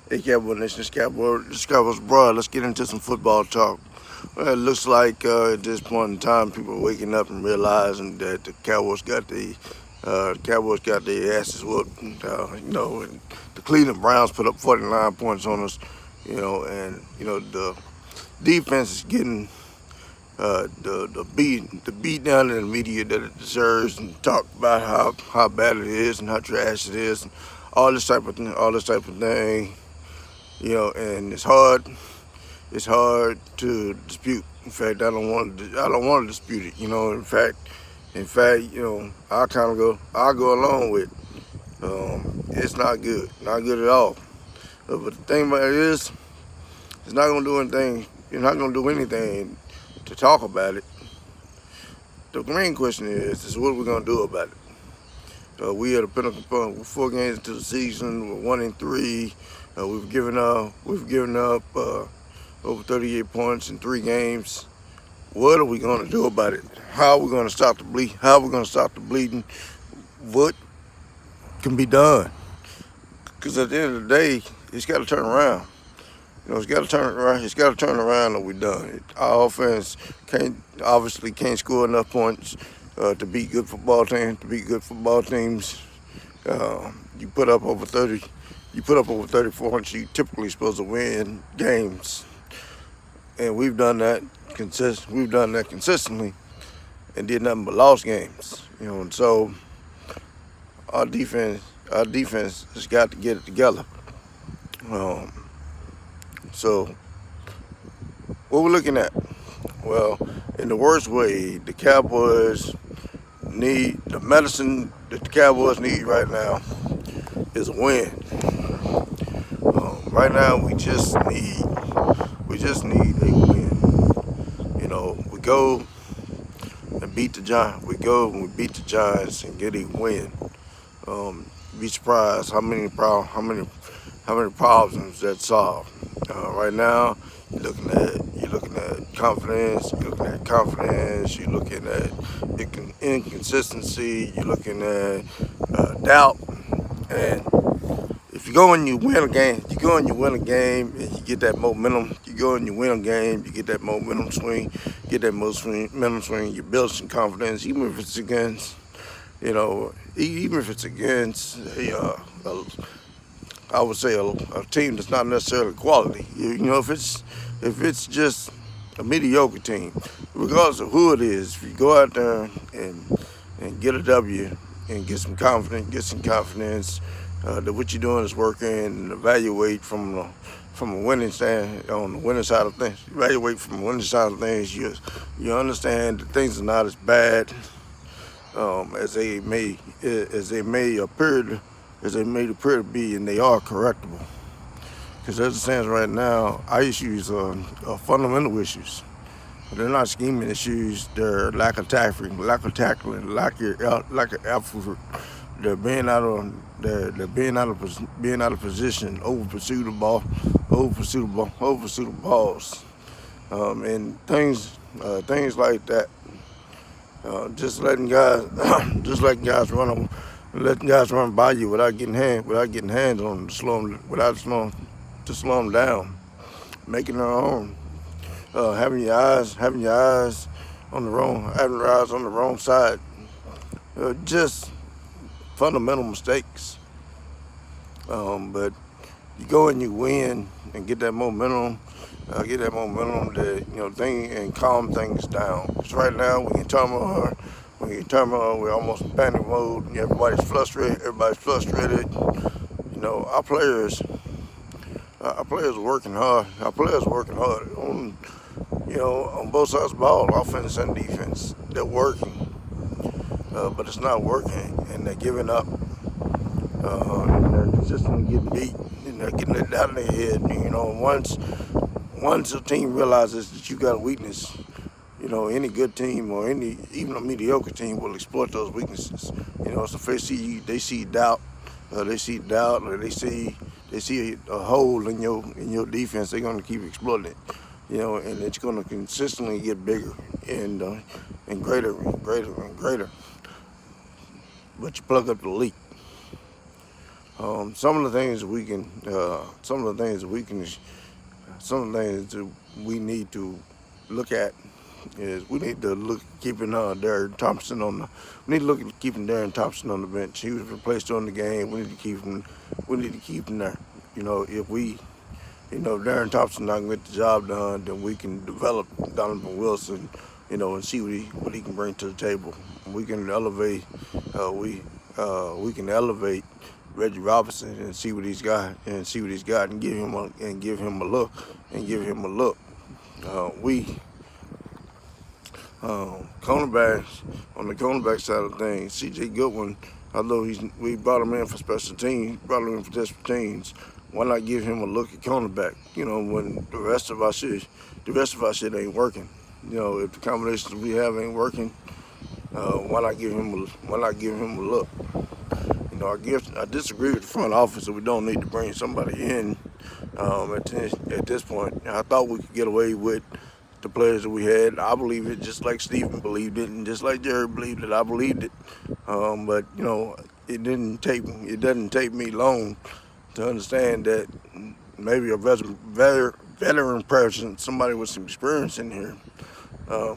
Hey, Cowboy Nation, this Cowboys Broad. Let's get into some football talk. Well, it looks like at this point in time, people are waking up and realizing that the Cowboys got their asses whooped. And the Cleveland Browns put up 49 points on us. And the defense is getting the beat down in the media that it deserves, and talk about how bad it is and how trash it is, and all this type of thing. And it's hard to dispute. In fact, I don't want to dispute it. I'll go along with. It's not good at all. But the thing about it is, it's not gonna do anything. You're not gonna do anything to talk about it. The main question is what are we gonna do about it? We had a pinnacle point. We're 4 games into the season. We're 1-3. We've given up over 38 points in 3 games. What are we going to do about it? How are we going to stop the bleed? How are we going to stop the bleeding? What can be done? Because at the end of the day, it's got to turn around. It's got to turn around. It's got to turn around, or we're done. Our offense can't score enough points to beat good football teams. To beat good football teams, you put up over 30. You put up over 30 points. You typically supposed to win games, and we've done that consistently, and did nothing but lost games. And so our defense has got to get it together. So what we're looking at? Well, in the worst way, the Cowboys need the medicine that the Cowboys need right now is a win. Right now, we just need a win. We go and beat the Giants. We go and we beat the Giants and get a win. Be surprised how many problems that solve. Right now, you're looking at confidence. You're looking at confidence. You're looking at inconsistency. You're looking at doubt. And if you go and you win a game, and you get that momentum. You go and you win a game, you get that momentum swing. Momentum swing. You build some confidence, even if it's against, I would say a team that's not necessarily quality. If it's just a mediocre team, regardless of who it is, if you go out there and get a W and get some confidence that what you're doing is working, and evaluate from a winning stand on the winning side of things. Evaluate from the winning side of things. You understand that things are not as bad as they may appear to be, and they are correctable. Because as it stands right now, our issues are fundamental issues. They're not scheming issues. They're lack of tackling, lack of effort. They're being out of position, over pursuit of balls, and things like that. Just letting guys run by you without getting hands on them, to slow them down, making their own. Having your eyes on the wrong side. Just fundamental mistakes. But you go and you win and get that momentum. And calm things down. Because right now we're in turmoil. We're almost in panic mode. Everybody's frustrated. Our players are working hard. On both sides of the ball, offense and defense. They're working, but it's not working, and they're giving up. They're consistently getting beat, and they're getting it out of their head. Once a team realizes that you got a weakness, any good team or even a mediocre team will exploit those weaknesses. So if they see doubt, or they see a hole in your defense, they're gonna keep exploiting it. And it's gonna consistently get bigger and greater and greater and greater. But you plug up the leak. Some of the things we can, some of the things we can, some of the things that we need to look at is we need to look keeping Darren Thompson on the. We need to look at keeping Darren Thompson on the bench. He was replaced during the game. We need to keep him. We need to keep him there. If we, if Darren Thompson not gonna get the job done, then we can develop Donovan Wilson. And see what he can bring to the table. We can elevate. We can elevate Reggie Robinson and see what he's got and give him a look. We cornerbacks on the cornerback side of things. C.J. Goodwin, although we brought him in for special teams, why not give him a look at cornerback? When the rest of our shit ain't working. If the combinations we have ain't working, why not give him a look? I disagree with the front office that we don't need to bring somebody in at this point. I thought we could get away with the players that we had. I believe it just like Steven believed it and just like Jerry believed it. I believed it. But it doesn't take me long to understand that maybe a veteran person, somebody with some experience in here,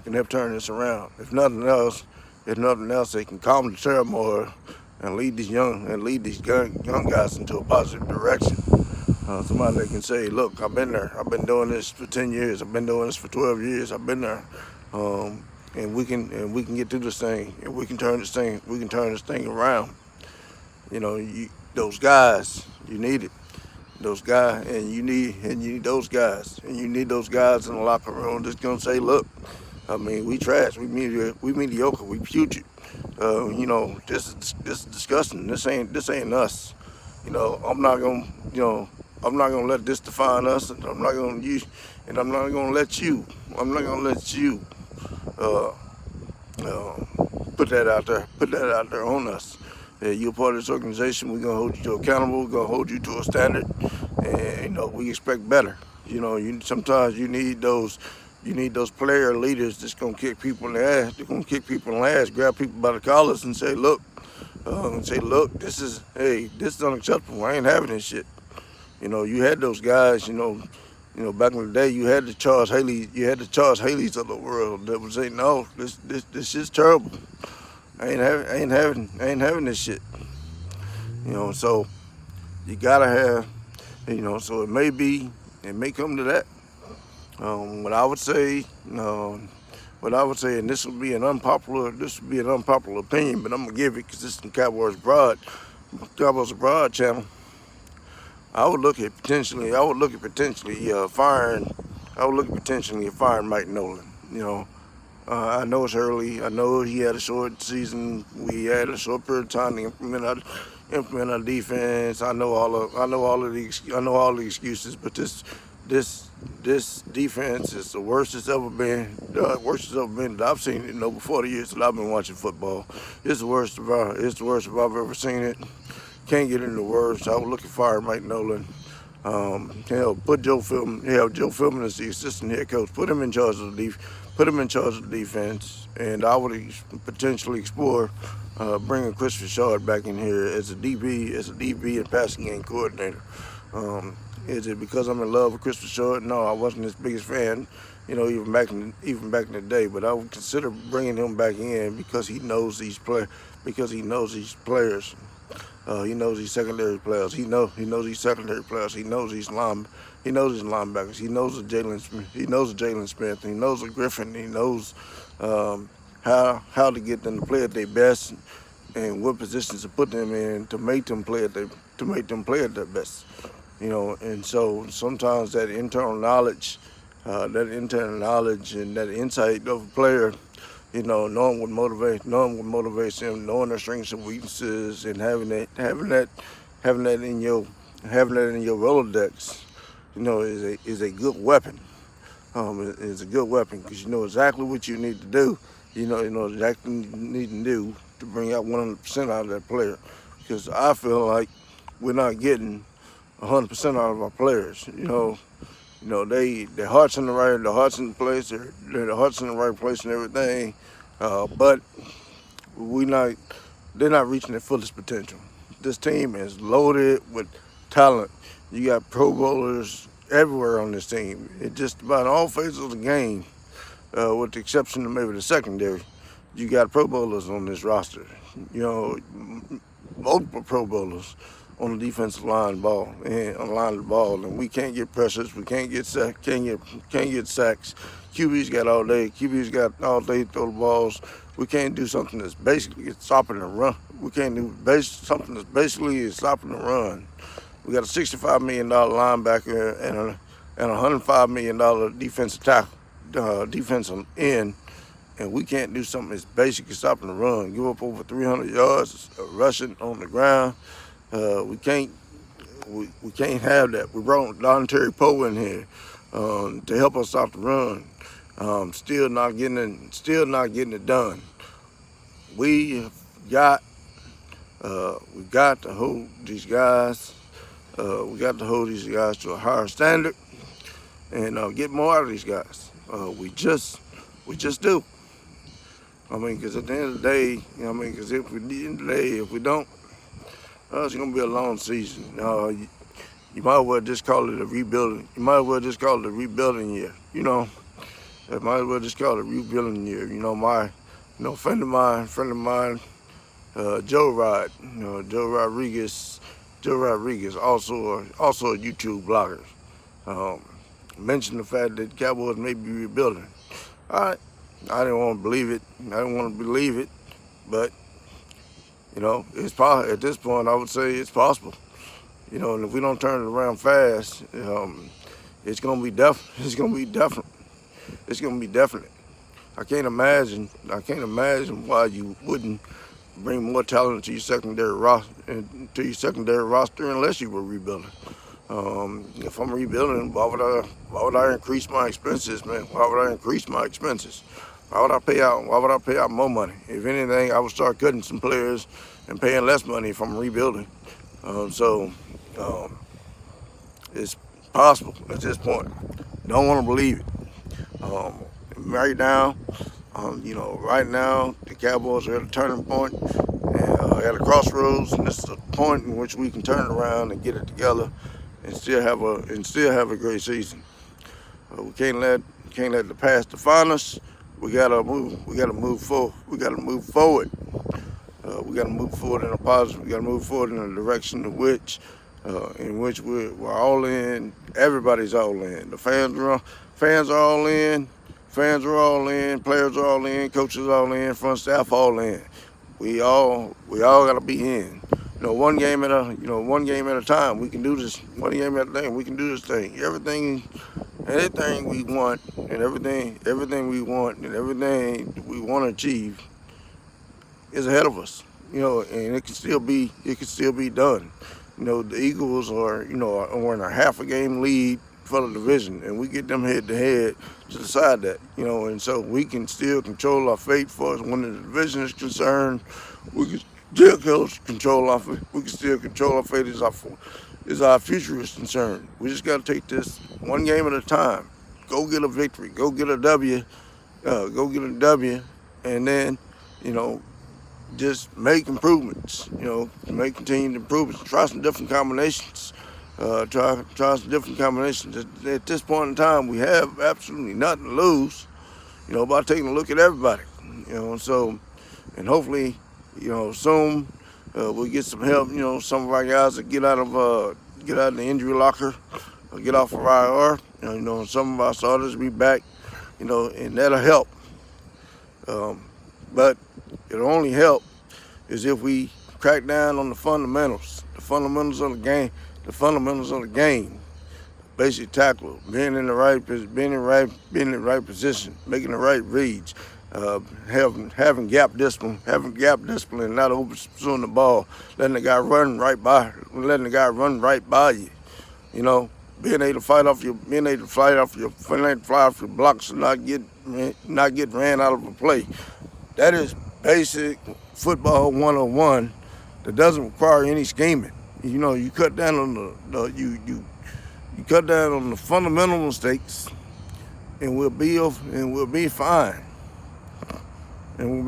can help turn this around. If nothing else, they can calm the turmoil and lead these young guys into a positive direction. Somebody that can say, "Look, I've been there. I've been doing this for 10 years. I've been doing this for 12 years. I've been there, and we can get through this thing. And we can turn this thing around. Those guys, you need it. Those guys, and you need those guys, and you need those guys in the locker room that's gonna say, "Look, I mean, we trash. We mediocre. We putrid. This is disgusting. This ain't us. I'm not gonna let this define us, and I'm not gonna let you uh, uh, put that out there on us. You're part of this organization. We're gonna hold you accountable. We're gonna hold you to a standard, and we expect better. Sometimes you need those player leaders that's gonna kick people in the ass. They're gonna kick people in the ass, grab people by the collars, and say, "Look, this is unacceptable. I ain't having this shit." You had those guys. Back in the day, you had the Charles Haleys of the world that would say, "No, this shit's terrible. I ain't having this shit." So you gotta have, so it may come to that. What I would say, and this would be an unpopular opinion, but I'm gonna give it because this is the Cowboys Broad channel. I would look at potentially firing Mike Nolan. I know it's early. I know he had a short season. We had a short period of time to implement our defense. I know all the excuses, but this defense is the worst it's ever been. That I've seen it. Before the years that I've been watching football, it's the worst if I've ever seen it. Can't get any worse. I would look at fire Mike Nolan. Put Joe Philbin as the assistant head coach. Put him in charge of the defense, and I would potentially explore bringing Chris Richard back in here as a DB and passing game coordinator. Is it because I'm in love with Chris Richard? No, I wasn't his biggest fan, even back in the day. But I would consider bringing him back in because he knows these players. He knows these secondary players. He knows these secondary players. He knows these linebackers. He knows the Jalen Smith. He knows the Jalen Smith. He knows the Griffin. He knows how to get them to play at their best and what positions to put them in to make them play at their best. And so sometimes that internal knowledge and that insight of a player, knowing what motivates them, knowing their strengths and weaknesses, and having that in your Rolodex, is a good weapon. It's a good weapon because you know exactly what you need to do. You know exactly what you need to do to bring out 100% out of that player. Because I feel like we're not getting 100% out of our players. Their heart's in the place. Their heart's in the right place and everything, but they're not reaching their fullest potential. This team is loaded with talent. You got Pro Bowlers everywhere on this team. It just about all phases of the game, with the exception of maybe the secondary. You got Pro Bowlers on this roster. You know, multiple Pro Bowlers on the defensive line ball and on the line of the ball, and we can't get pressures. We can't get can't get sacks. QB's got all day. QB's got all day to throw the balls. We can't do something that's basically stopping the run. We can't do something that's basically stopping the run. We got a $65 million linebacker and a $105 million defensive tackle, defensive end, and we can't do something that's basically stopping the run. Give up over 300 yards rushing on the ground. We can't have that. We brought Don Terry Poe in here to help us stop the run. Still not getting it done. We got to hold these guys. We got to hold these guys to a higher standard and get more out of these guys. We just do. I mean, because at the end of the day, because if we don't, it's gonna be a long season. You might as well just call it a rebuilding. You might as well just call it a rebuilding year. You might as well just call it a rebuilding year. Friend of mine, Joe Rodriguez, also a YouTube blogger, mentioned the fact that the Cowboys may be rebuilding. All right, I didn't want to believe it. But it's probably at this point I would say it's possible. And if we don't turn it around fast, it's gonna be definite. I can't imagine why you wouldn't bring more talent to your secondary roster unless you were rebuilding. If I'm rebuilding, why would I increase my expenses, man? Why would I increase my expenses? Why would I pay out more money? If anything, I would start cutting some players and paying less money if I'm rebuilding. It's possible at this point. Don't want to believe it. Right now, the Cowboys are at a turning point, and at a crossroads, and this is a point in which we can turn it around and get it together, and still have a great season. We can't let the past define us. We gotta move. We gotta move forward. We gotta move forward. We gotta move forward in a positive. We gotta move forward in a direction in which we're all in. Everybody's all in. The fans are all in. Fans are all in. Players are all in. Coaches are all in. Front staff all in. We all gotta be in. One game at a time. We can do this. One game at a time. We can do this thing. Everything we want, and everything we want to achieve is ahead of us. And it can still be done. The Eagles are in a half a game lead for the division, and we get them head to head to decide that. And so we can still control our fate as far as when the division is concerned. We can still control our fate as our future is concerned. We just got to take this one game at a time. Go get a victory. Go get a W. And then, just make improvements. Make continued improvements. Try some different combinations. Try some different combinations. At this point in time, we have absolutely nothing to lose. By taking a look at everybody. And hopefully, soon we'll get some help. Some of our guys that get out of the injury locker, or get off of IR. And some of our starters will be back. And that'll help. But it'll only help is if we crack down on the fundamentals of the game. Basic tackle, being in the right position, making the right reads, having gap discipline, not over pursuing the ball, letting the guy run right by you. Being able to fly off your blocks and not get ran out of a play. That is basic football 101 that doesn't require any scheming. You cut down on you cut down on the fundamental mistakes, and we'll be fine. And we'll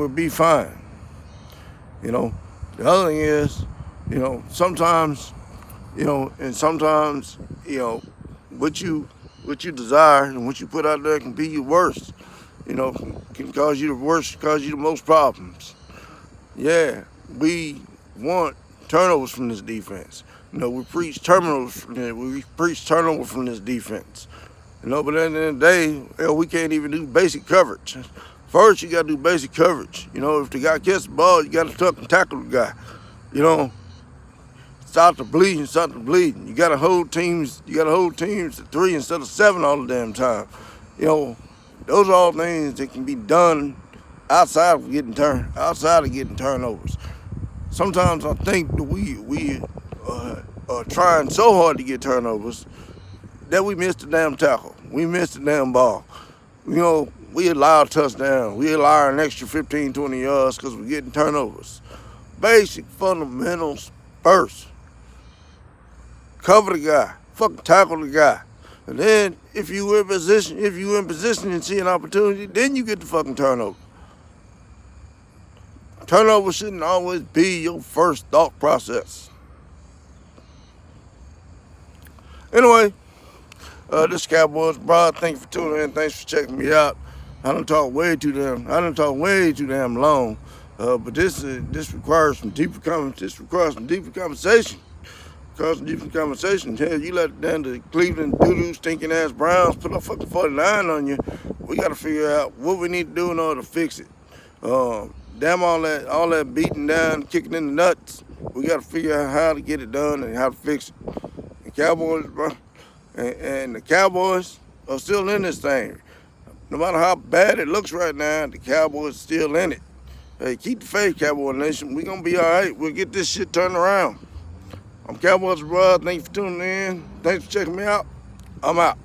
be fine. The other thing is Sometimes, and sometimes, what you what you desire and what you put out there can be your worst. Can cause you the worst, cause you the most problems. Yeah, we want turnovers from this defense. We preach turnovers. We preach turnover from this defense. But at the end of the day, we can't even do basic coverage. First, you got to do basic coverage. If the guy catches the ball, you got to tuck and tackle the guy. You know, stop the bleeding, stop the bleeding. You got to hold teams. You got to hold teams to 3 instead of 7 all the damn time. Those are all things that can be done outside of getting turnovers. Sometimes I think that we are trying so hard to get turnovers that we missed the damn tackle. We missed the damn ball. We allow a touchdown. We allow an extra 15, 20 yards because we're getting turnovers. Basic fundamentals first. Cover the guy. Fucking tackle the guy. And then if you in position and see an opportunity, then you get the fucking turnover. Turnover shouldn't always be your first thought process. Anyway, this Cowboys, bro. Thank you for tuning in. Thanks for checking me out. I done talk way too damn long. But this requires some deeper conversation. Hell, you let down the Cleveland doo-doo stinking ass Browns put a fucking 49 on you. We got to figure out what we need to do in order to fix it. Damn all that beating down, kicking in the nuts. We got to figure out how to get it done and how to fix it. The Cowboys, bro, and the Cowboys are still in this thing. No matter how bad it looks right now, the Cowboys are still in it. Hey, keep the faith, Cowboy Nation. We gonna be all right. We'll get this shit turned around. I'm Cowboys, bro. Thank you for tuning in. Thanks for checking me out. I'm out.